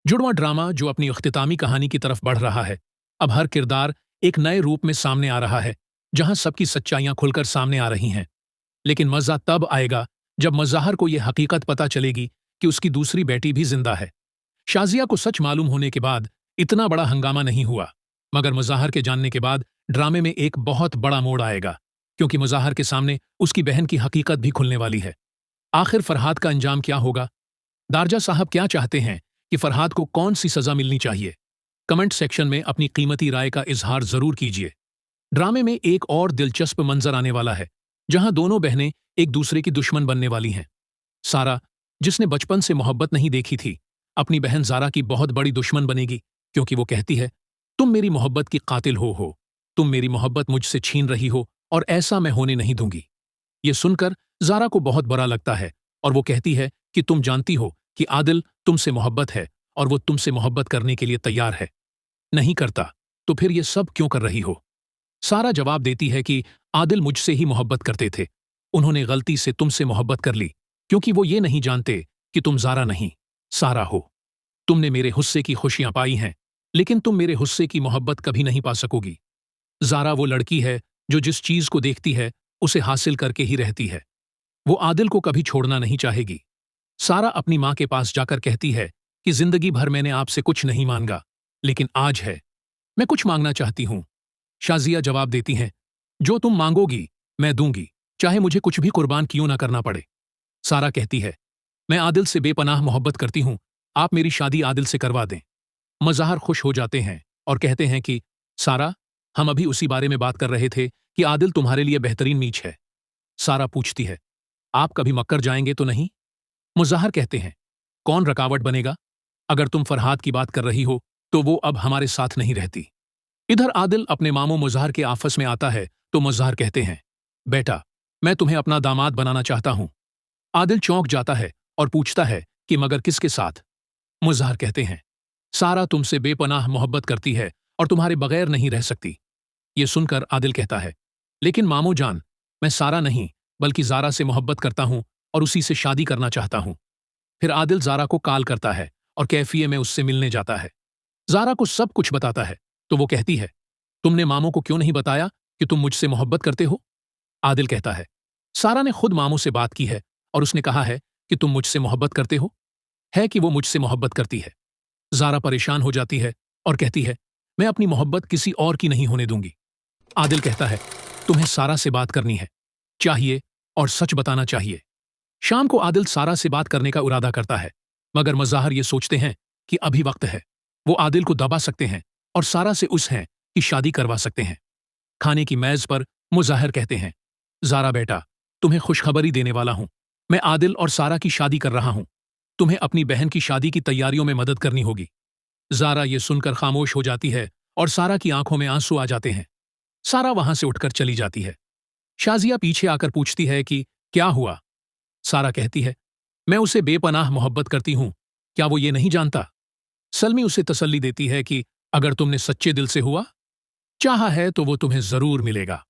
जुड़वां drama जो अपनी अख्तितामी कहानी की तरफ बढ़ रहा है। अब हर किरदार एक नए रूप में सामने आ रहा है, जहां सबकी सच्चाइयां खुलकर सामने आ रही हैं। लेकिन मजा तब आएगा जब मज़ाहर को यह हकीकत पता चलेगी कि उसकी दूसरी बेटी भी जिंदा है। शाजिया को सच मालूम होने के बाद इतना बड़ा हंगामा नहीं हुआ, मगर मज़ाहर के जानने के बाद ड्रामे में एक बहुत बड़ा मोड़ आएगा, क्योंकि मज़ाहर के सामने उसकी बहन की हकीकत भी खुलने वाली है। आखिर फरहाद का अंजाम क्या होगा? दारजा साहब क्या चाहते हैं कि फरहाद को कौन सी सजा मिलनी चाहिए? कमेंट सेक्शन में अपनी कीमती राय का इजहार जरूर कीजिए। ड्रामे में एक और दिलचस्प मंजर आने वाला है, जहां दोनों बहनें एक दूसरे की दुश्मन बनने वाली हैं। सारा, जिसने बचपन से मोहब्बत नहीं देखी थी, अपनी बहन जारा की बहुत बड़ी दुश्मन बनेगी, क्योंकि वो कहती है, तुम मेरी मोहब्बत की कातिल हो, तुम मेरी मोहब्बत मुझसे छीन रही हो और ऐसा मैं होने नहीं दूंगी। ये सुनकर जारा को बहुत बुरा लगता है और वो कहती है कि तुम जानती हो कि आदिल तुमसे मोहब्बत है और वो तुमसे मोहब्बत करने के लिए तैयार है। नहीं करता तो फिर ये सब क्यों कर रही हो? सारा जवाब देती है कि आदिल मुझसे ही मोहब्बत करते थे, उन्होंने गलती से तुमसे मोहब्बत कर ली, क्योंकि वो ये नहीं जानते कि तुम जारा नहीं, सारा हो। तुमने मेरे हुस्से की खुशियां पाई हैं, लेकिन तुम मेरे हुस्से की मोहब्बत कभी नहीं पा सकोगी। जारा वो लड़की है जो जिस चीज को देखती है उसे हासिल करके ही रहती है। वो आदिल को कभी छोड़ना नहीं चाहेगी। सारा अपनी मां के पास जाकर कहती है कि जिंदगी भर मैंने आपसे कुछ नहीं मांगा, लेकिन आज है, मैं कुछ मांगना चाहती हूं। शाजिया जवाब देती हैं, जो तुम मांगोगी मैं दूंगी, चाहे मुझे कुछ भी कुर्बान क्यों ना करना पड़े। सारा कहती है, मैं आदिल से बेपनाह मोहब्बत करती हूं, आप मेरी शादी आदिल से करवा दें। मज़ाहर खुश हो जाते हैं और कहते हैं कि सारा, हम अभी उसी बारे में बात कर रहे थे कि आदिल तुम्हारे लिए बेहतरीन मीच है। सारा पूछती है, आप कभी मक्कर जाएंगे तो नहीं? मुज़ाहर कहते हैं, कौन रुकावट बनेगा? अगर तुम फरहाद की बात कर रही हो तो वो अब हमारे साथ नहीं रहती। इधर आदिल अपने मामू मुज़ाहर के आफस में आता है तो मुज़ाहर कहते हैं, बेटा, मैं तुम्हें अपना दामाद बनाना चाहता हूं। आदिल चौंक जाता है और पूछता है कि मगर किसके साथ? मुज़ाहर कहते हैं, सारा तुमसे बेपनाह मोहब्बत करती है और तुम्हारे बगैर नहीं रह सकती। ये सुनकर आदिल कहता है, लेकिन मामू जान, मैं सारा नहीं बल्कि जारा से मोहब्बत करता हूं और उसी से शादी करना चाहता हूं। फिर आदिल जारा को कॉल करता है और कैफिये में उससे मिलने जाता है। जारा को सब कुछ बताता है तो वो कहती है, तुमने मामू को क्यों नहीं बताया कि तुम मुझसे मोहब्बत करते हो? आदिल कहता है, सारा ने खुद मामू से बात की है और उसने कहा है कि तुम मुझसे मोहब्बत करते हो, है कि वो मुझसे मोहब्बत करती है। जारा परेशान हो जाती है और कहती है, मैं अपनी मोहब्बत किसी और की नहीं होने दूंगी। आदिल कहता है, तुम्हें सारा से बात करनी है, चाहिए और सच बताना चाहिए। शाम को आदिल सारा से बात करने का इरादा करता है, मगर मज़ाहर ये सोचते हैं कि अभी वक्त है, वो आदिल को दबा सकते हैं और सारा से उस हैं कि शादी करवा सकते हैं। खाने की मेज पर मुज़ाहर कहते हैं, जारा बेटा, तुम्हें खुशखबरी देने वाला हूं, मैं आदिल और सारा की शादी कर रहा हूं। तुम्हें अपनी बहन की शादी की तैयारियों में मदद करनी होगी। जारा ये सुनकर खामोश हो जाती है और सारा की आंखों में आंसू आ जाते हैं। सारा वहां से उठकर चली जाती है। शाजिया पीछे आकर पूछती है कि क्या हुआ? सारा कहती है, मैं उसे बेपनाह मोहब्बत करती हूं, क्या वो ये नहीं जानता? सलमी उसे तसल्ली देती है कि अगर तुमने सच्चे दिल से हुआ चाहा है तो वो तुम्हें जरूर मिलेगा।